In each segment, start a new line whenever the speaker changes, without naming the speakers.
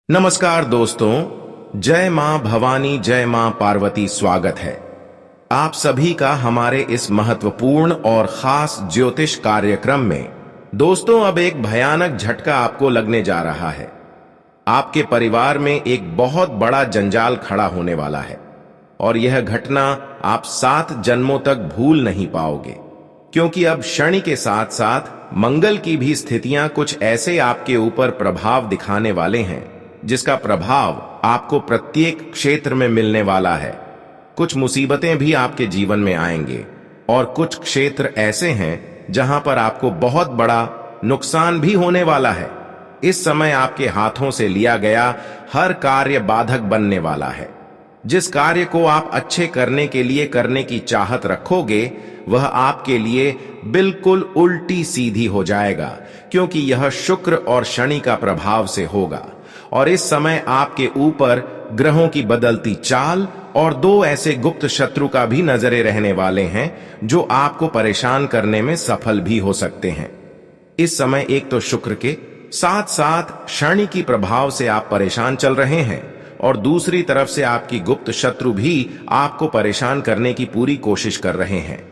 नमस्कार दोस्तों, जय मां भवानी जय मां पार्वती। स्वागत है आप सभी का हमारे इस महत्वपूर्ण और खास ज्योतिष कार्यक्रम में। दोस्तों, अब एक भयानक झटका आपको लगने जा रहा है। आपके परिवार में एक बहुत बड़ा जंजाल खड़ा होने वाला है और यह घटना आप 7 जन्मों तक भूल नहीं पाओगे, क्योंकि अब शनि के साथ साथ मंगल की भी स्थितियां कुछ ऐसे आपके ऊपर प्रभाव दिखाने वाले हैं जिसका प्रभाव आपको प्रत्येक क्षेत्र में मिलने वाला है। कुछ मुसीबतें भी आपके जीवन में आएंगे और कुछ क्षेत्र ऐसे हैं जहां पर आपको बहुत बड़ा नुकसान भी होने वाला है। इस समय आपके हाथों से लिया गया हर कार्य बाधक बनने वाला है। जिस कार्य को आप अच्छे करने के लिए करने की चाहत रखोगे, वह आपके लिए बिल्कुल उल्टी सीधी हो जाएगा, क्योंकि यह शुक्र और शनि का प्रभाव से होगा। और इस समय आपके ऊपर ग्रहों की बदलती चाल और 2 ऐसे गुप्त शत्रु का भी नजरे रहने वाले हैं जो आपको परेशान करने में सफल भी हो सकते हैं। इस समय एक तो शुक्र के साथ साथ शनि की प्रभाव से आप परेशान चल रहे हैं और दूसरी तरफ से आपकी गुप्त शत्रु भी आपको परेशान करने की पूरी कोशिश कर रहे हैं।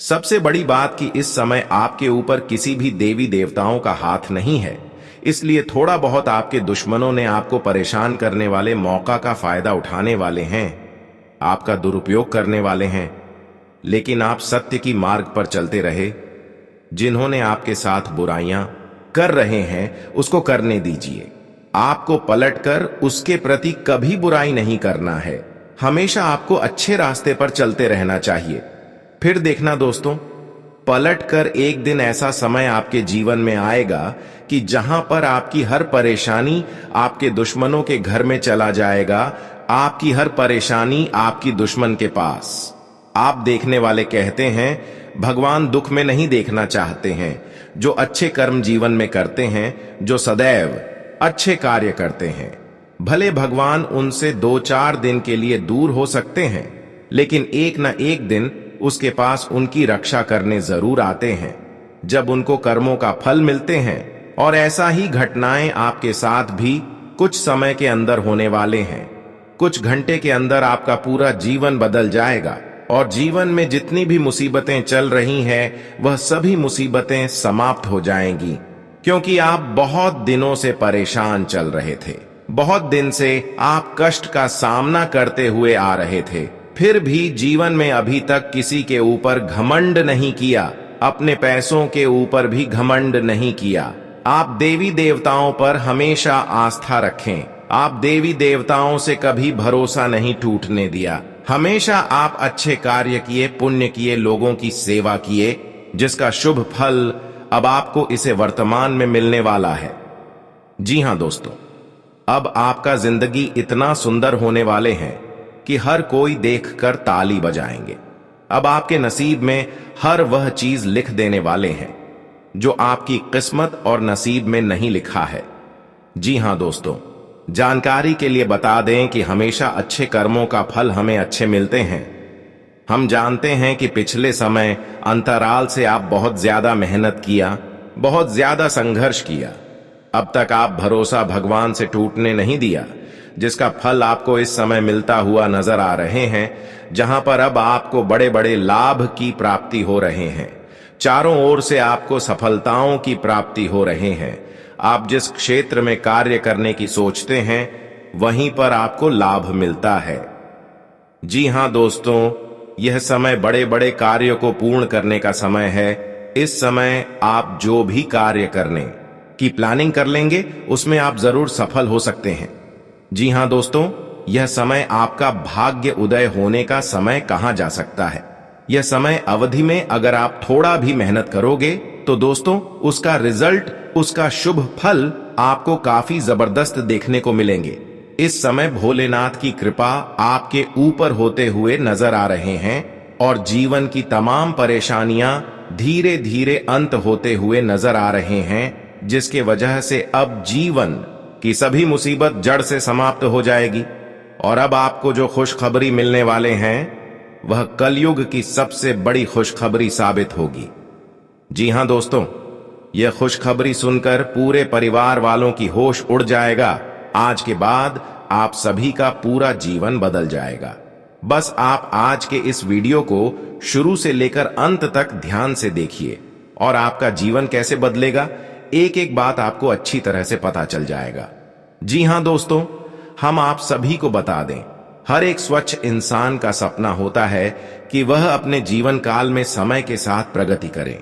सबसे बड़ी बात कि इस समय आपके ऊपर किसी भी देवी देवताओं का हाथ नहीं है, इसलिए थोड़ा बहुत आपके दुश्मनों ने आपको परेशान करने वाले मौका का फायदा उठाने वाले हैं, आपका दुरुपयोग करने वाले हैं। लेकिन आप सत्य की मार्ग पर चलते रहे। जिन्होंने आपके साथ बुराइयां कर रहे हैं उसको करने दीजिए। आपको पलटकर उसके प्रति कभी बुराई नहीं करना है। हमेशा आपको अच्छे रास्ते पर चलते रहना चाहिए। फिर देखना दोस्तों, पलटकर एक दिन ऐसा समय आपके जीवन में आएगा कि जहां पर आपकी हर परेशानी आपके दुश्मनों के घर में चला जाएगा। आपकी हर परेशानी आपकी दुश्मन के पास। आप देखने वाले कहते हैं भगवान दुख में नहीं देखना चाहते हैं। जो अच्छे कर्म जीवन में करते हैं, जो सदैव अच्छे कार्य करते हैं, भले भगवान उनसे 2-4 दिन के लिए दूर हो सकते हैं, लेकिन एक न एक दिन उसके पास उनकी रक्षा करने जरूर आते हैं जब उनको कर्मों का फल मिलते हैं। और ऐसा ही घटनाएं आपके साथ भी कुछ समय के अंदर होने वाले हैं। कुछ घंटे के अंदर आपका पूरा जीवन बदल जाएगा और जीवन में जितनी भी मुसीबतें चल रही हैं, वह सभी मुसीबतें समाप्त हो जाएंगी, क्योंकि आप बहुत दिनों से परेशान चल रहे थे। बहुत दिन से आप कष्ट का सामना करते हुए आ रहे थे, फिर भी जीवन में अभी तक किसी के ऊपर घमंड नहीं किया, अपने पैसों के ऊपर भी घमंड नहीं किया। आप देवी देवताओं पर हमेशा आस्था रखें। आप देवी देवताओं से कभी भरोसा नहीं टूटने दिया। हमेशा आप अच्छे कार्य किए, पुण्य किए, लोगों की सेवा किए, जिसका शुभ फल अब आपको इसे वर्तमान में मिलने वाला है। जी हां दोस्तों, अब आपका जिंदगी इतना सुंदर होने वाले हैं कि हर कोई देखकर ताली बजाएंगे। अब आपके नसीब में हर वह चीज लिख देने वाले हैं जो आपकी किस्मत और नसीब में नहीं लिखा है। जी हां दोस्तों, जानकारी के लिए बता दें कि हमेशा अच्छे कर्मों का फल हमें अच्छे मिलते हैं। हम जानते हैं कि पिछले समय अंतराल से आप बहुत ज्यादा मेहनत किया, बहुत ज्यादा संघर्ष किया। अब तक आप भरोसा भगवान से टूटने नहीं दिया, जिसका फल आपको इस समय मिलता हुआ नजर आ रहे हैं, जहां पर अब आपको बड़े बड़े लाभ की प्राप्ति हो रहे हैं। चारों ओर से आपको सफलताओं की प्राप्ति हो रहे हैं। आप जिस क्षेत्र में कार्य करने की सोचते हैं, वहीं पर आपको लाभ मिलता है। जी हां दोस्तों, यह समय बड़े बड़े कार्यों को पूर्ण करने का समय है। इस समय आप जो भी कार्य करने की प्लानिंग कर लेंगे, उसमें आप जरूर सफल हो सकते हैं। जी हां दोस्तों, यह समय आपका भाग्य उदय होने का समय कहा जा सकता है। यह समय अवधि में अगर आप थोड़ा भी मेहनत करोगे तो दोस्तों, उसका रिजल्ट, उसका शुभ फल आपको काफी जबरदस्त देखने को मिलेंगे। इस समय भोलेनाथ की कृपा आपके ऊपर होते हुए नजर आ रहे हैं और जीवन की तमाम परेशानियां धीरे धीरे अंत होते हुए नजर आ रहे हैं, जिसके वजह से अब जीवन की सभी मुसीबत जड़ से समाप्त हो जाएगी। और अब आपको जो खुशखबरी मिलने वाले हैं, वह कलयुग की सबसे बड़ी खुशखबरी साबित होगी। जी हां दोस्तों, यह खुशखबरी सुनकर पूरे परिवार वालों की होश उड़ जाएगा आज के बाद आप सभी का पूरा जीवन बदल जाएगा। बस आप आज के इस वीडियो को शुरू से लेकर अंत तक ध्यान से देखिए और आपका जीवन कैसे बदलेगा, एक एक बात आपको अच्छी तरह से पता चल जाएगा। जी हां दोस्तों, हम आप सभी को बता दें, हर एक स्वच्छ इंसान का सपना होता है कि वह अपने जीवन काल में समय के साथ प्रगति करे,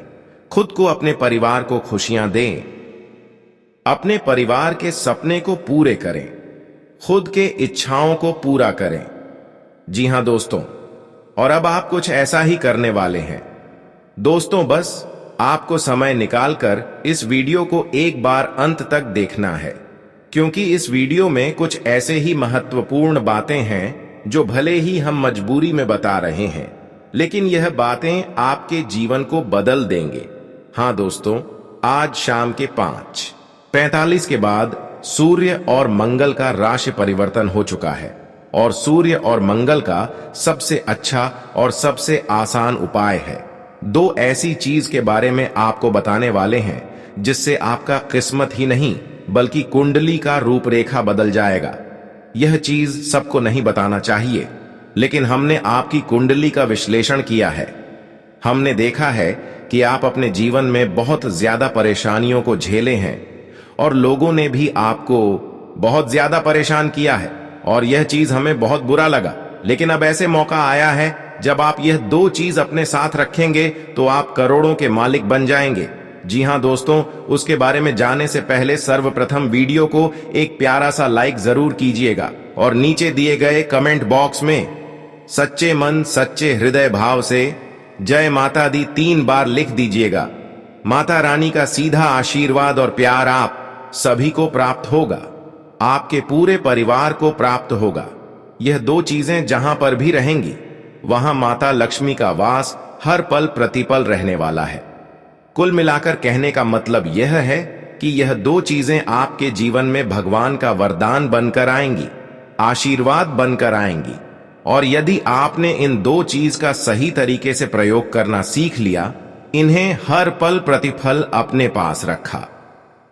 खुद को, अपने परिवार को खुशियां दें, अपने परिवार के सपने को पूरे करें, खुद के इच्छाओं को पूरा करें। जी हां दोस्तों, और अब आप कुछ ऐसा ही करने वाले हैं। दोस्तों, बस आपको समय निकालकर इस वीडियो को एक बार अंत तक देखना है, क्योंकि इस वीडियो में कुछ ऐसे ही महत्वपूर्ण बातें हैं जो भले ही हम मजबूरी में बता रहे हैं, लेकिन यह बातें आपके जीवन को बदल देंगे। हां दोस्तों, आज शाम के 5:45 के बाद सूर्य और मंगल का राशि परिवर्तन हो चुका है और सूर्य और मंगल का सबसे अच्छा और सबसे आसान उपाय है। दो ऐसी चीज के बारे में आपको बताने वाले हैं जिससे आपका किस्मत ही नहीं बल्कि कुंडली का रूपरेखा बदल जाएगा। यह चीज सबको नहीं बताना चाहिए, लेकिन हमने आपकी कुंडली का विश्लेषण किया है। हमने देखा है कि आप अपने जीवन में बहुत ज्यादा परेशानियों को झेले हैं और लोगों ने भी आपको बहुत ज्यादा परेशान किया है और यह चीज हमें बहुत बुरा लगा। लेकिन अब ऐसे मौका आया है जब आप यह दो चीज अपने साथ रखेंगे तो आप करोड़ों के मालिक बन जाएंगे। जी हां दोस्तों, उसके बारे में जाने से पहले सर्वप्रथम वीडियो को एक प्यारा सा लाइक जरूर कीजिएगा और नीचे दिए गए कमेंट बॉक्स में सच्चे मन सच्चे हृदय भाव से जय माता दी 3 बार लिख दीजिएगा। माता रानी का सीधा आशीर्वाद और प्यार आप सभी को प्राप्त होगा, आपके पूरे परिवार को प्राप्त होगा। यह दो चीजें जहां पर भी रहेंगी वहां माता लक्ष्मी का वास हर पल प्रतिपल रहने वाला है। कुल मिलाकर कहने का मतलब यह है कि यह दो चीजें आपके जीवन में भगवान का वरदान बनकर आएंगी, आशीर्वाद बनकर आएंगी। और यदि आपने इन दो चीज का सही तरीके से प्रयोग करना सीख लिया, इन्हें हर पल प्रतिफल अपने पास रखा,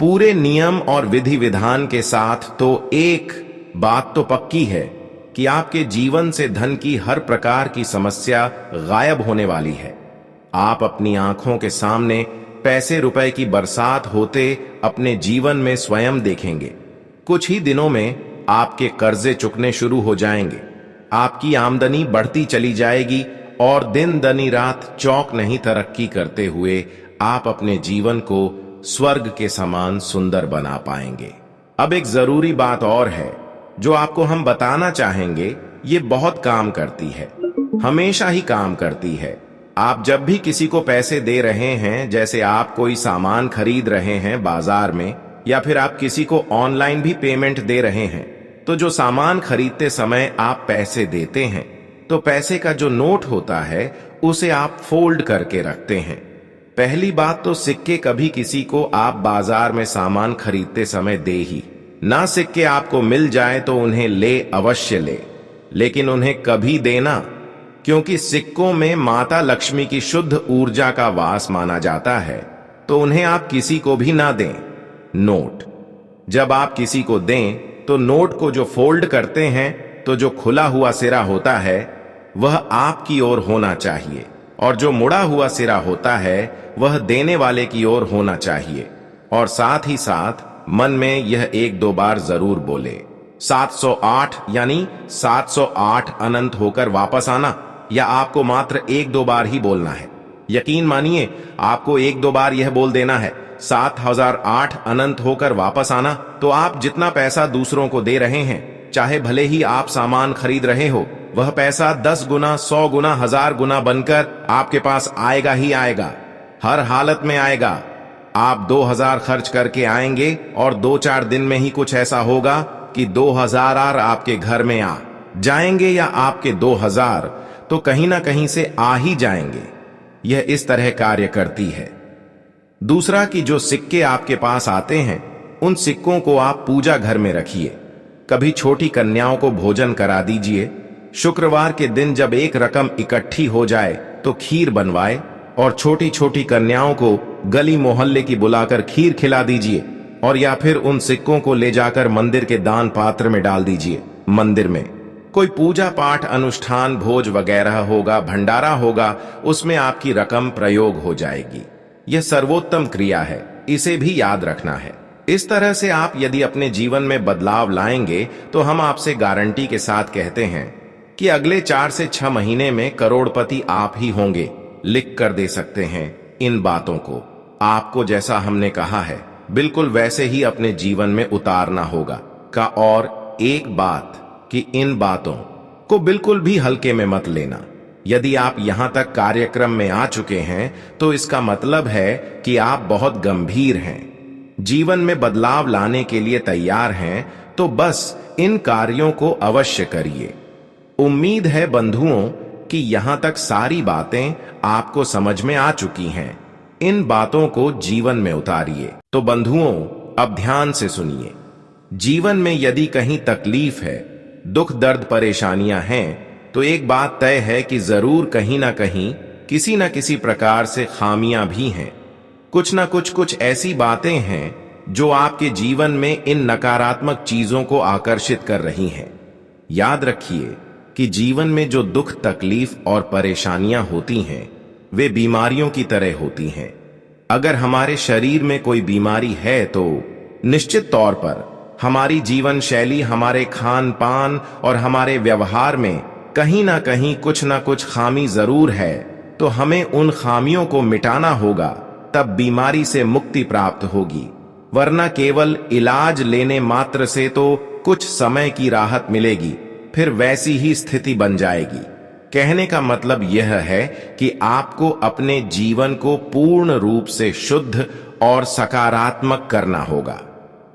पूरे नियम और विधि विधान के साथ, तो एक बात तो पक्की है कि आपके जीवन से धन की हर प्रकार की समस्या गायब होने वाली है। आप अपनी आंखों के सामने पैसे रुपए की बरसात होते अपने जीवन में स्वयं देखेंगे। कुछ ही दिनों में आपके कर्जे चुकने शुरू हो जाएंगे, आपकी आमदनी बढ़ती चली जाएगी और दिन दनी रात चौक नहीं तरक्की करते हुए आप अपने जीवन को स्वर्ग के समान सुंदर बना पाएंगे। अब एक जरूरी बात और है जो आपको हम बताना चाहेंगे, ये बहुत काम करती है, हमेशा ही काम करती है। आप जब भी किसी को पैसे दे रहे हैं, जैसे आप कोई सामान खरीद रहे हैं बाजार में, या फिर आप किसी को ऑनलाइन भी पेमेंट दे रहे हैं, तो जो सामान खरीदते समय आप पैसे देते हैं तो पैसे का जो नोट होता है उसे आप फोल्ड करके रखते हैं। पहली बात तो सिक्के कभी किसी को आप बाजार में सामान खरीदते समय दे ही ना। सिक्के आपको मिल जाए तो उन्हें ले अवश्य ले, लेकिन उन्हें कभी देना, क्योंकि सिक्कों में माता लक्ष्मी की शुद्ध ऊर्जा का वास माना जाता है, तो उन्हें आप किसी को भी ना दें। नोट जब आप किसी को दें तो नोट को जो फोल्ड करते हैं तो जो खुला हुआ सिरा होता है वह आपकी ओर होना चाहिए और जो मुड़ा हुआ सिरा होता है वह देने वाले की ओर होना चाहिए। और साथ ही साथ मन में यह 1-2 बार जरूर बोले, 708 यानी 708 अनंत होकर वापस आना, या आपको मात्र 1-2 बार ही बोलना है। यकीन मानिए, आपको 1-2 बार यह बोल देना है 7008 अनंत होकर वापस आना, तो आप जितना पैसा दूसरों को दे रहे हैं, चाहे भले ही आप सामान खरीद रहे हो, वह पैसा 10 गुना 100 गुना 1000 गुना बनकर आपके पास आएगा ही आएगा, हर हालत में आएगा। आप 2000 खर्च करके आएंगे और 2-4 दिन में ही कुछ ऐसा होगा कि 2000 आपके घर में आ जाएंगे, या आपके 2000 तो कहीं ना कहीं से आ ही जाएंगे। यह इस तरह कार्य करती है। दूसरा कि जो सिक्के आपके पास आते हैं उन सिक्कों को आप पूजा घर में रखिए। कभी छोटी कन्याओं को भोजन करा दीजिए। शुक्रवार के दिन जब एक रकम इकट्ठी हो जाए तो खीर बनवाए और छोटी छोटी कन्याओं को गली मोहल्ले की बुलाकर खीर खिला दीजिए और या फिर उन सिक्कों को ले जाकर मंदिर के दान पात्र में डाल दीजिए। मंदिर में कोई पूजा पाठ अनुष्ठान भोज वगैरह होगा, भंडारा होगा, उसमें आपकी रकम प्रयोग हो जाएगी। यह सर्वोत्तम क्रिया है, इसे भी याद रखना है। इस तरह से आप यदि अपने जीवन में बदलाव लाएंगे तो हम आपसे गारंटी के साथ कहते हैं कि अगले 4 से 6 महीने में करोड़पति आप ही होंगे। लिख कर दे सकते हैं इन बातों को। आपको जैसा हमने कहा है बिल्कुल वैसे ही अपने जीवन में उतारना होगा। और एक बात कि इन बातों को बिल्कुल भी हल्के में मत लेना। यदि आप यहां तक कार्यक्रम में आ चुके हैं तो इसका मतलब है कि आप बहुत गंभीर हैं, जीवन में बदलाव लाने के लिए तैयार हैं। तो बस इन कार्यों को अवश्य करिए। उम्मीद है बंधुओं कि यहां तक सारी बातें आपको समझ में आ चुकी हैं। इन बातों को जीवन में उतारिए। तो बंधुओं, अब ध्यान से सुनिए। जीवन में यदि कहीं तकलीफ है, दुख दर्द परेशानियां हैं, तो एक बात तय है कि जरूर कहीं ना कहीं किसी न किसी प्रकार से खामियां भी हैं। कुछ ना कुछ ऐसी बातें हैं जो आपके जीवन में इन नकारात्मक चीजों को आकर्षित कर रही हैं। याद रखिए कि जीवन में जो दुख तकलीफ और परेशानियां होती हैं वे बीमारियों की तरह होती हैं। अगर हमारे शरीर में कोई बीमारी है तो निश्चित तौर पर हमारी जीवन शैली, हमारे खान पान और हमारे व्यवहार में कहीं ना कहीं कुछ ना कुछ खामी जरूर है। तो हमें उन खामियों को मिटाना होगा, तब बीमारी से मुक्ति प्राप्त होगी। वरना केवल इलाज लेने मात्र से तो कुछ समय की राहत मिलेगी, फिर वैसी ही स्थिति बन जाएगी। कहने का मतलब यह है कि आपको अपने जीवन को पूर्ण रूप से शुद्ध और सकारात्मक करना होगा।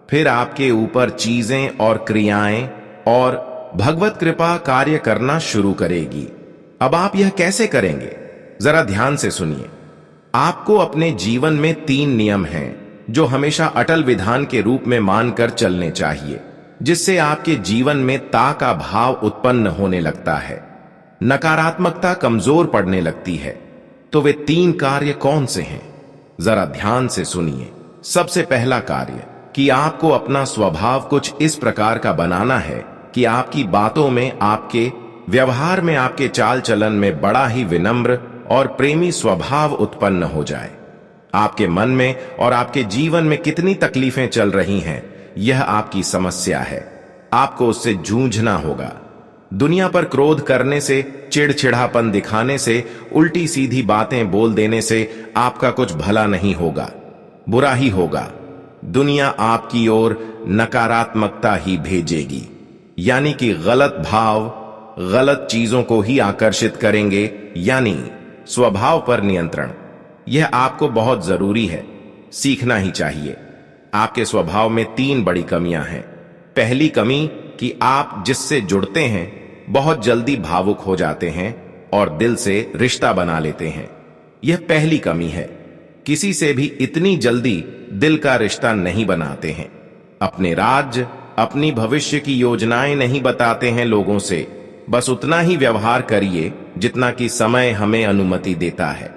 फिर आपके ऊपर चीजें और क्रियाएं और भगवत कृपा कार्य करना शुरू करेगी। अब आप यह कैसे करेंगे, जरा ध्यान से सुनिए। आपको अपने जीवन में 3 नियम हैं जो हमेशा अटल विधान के रूप में मानकर चलने चाहिए, जिससे आपके जीवन में ता का भाव उत्पन्न होने लगता है, नकारात्मकता कमजोर पड़ने लगती है। तो वे 3 कार्य कौन से हैं, जरा ध्यान से सुनिए। सबसे पहला कार्य कि आपको अपना स्वभाव कुछ इस प्रकार का बनाना है कि आपकी बातों में, आपके व्यवहार में, आपके चाल चलन में बड़ा ही विनम्र और प्रेमी स्वभाव उत्पन्न हो जाए। आपके मन में और आपके जीवन में कितनी तकलीफें चल रही हैं, यह आपकी समस्या है। आपको उससे जूझना होगा। दुनिया पर क्रोध करने से, चिड़चिड़ापन दिखाने से, उल्टी सीधी बातें बोल देने से आपका कुछ भला नहीं होगा, बुरा ही होगा। दुनिया आपकी ओर नकारात्मकता ही भेजेगी, यानी कि गलत भाव गलत चीजों को ही आकर्षित करेंगे, यानी स्वभाव पर नियंत्रण। यह आपको बहुत जरूरी है, सीखना ही चाहिए। आपके स्वभाव में 3 बड़ी कमियां हैं। पहली कमी कि आप जिससे जुड़ते हैं बहुत जल्दी भावुक हो जाते हैं और दिल से रिश्ता बना लेते हैं। यह पहली कमी है। किसी से भी इतनी जल्दी दिल का रिश्ता नहीं बनाते हैं। अपने राज्य, अपनी भविष्य की योजनाएं नहीं बताते हैं लोगों से। बस उतना ही व्यवहार करिए जितना कि समय हमें अनुमति देता है।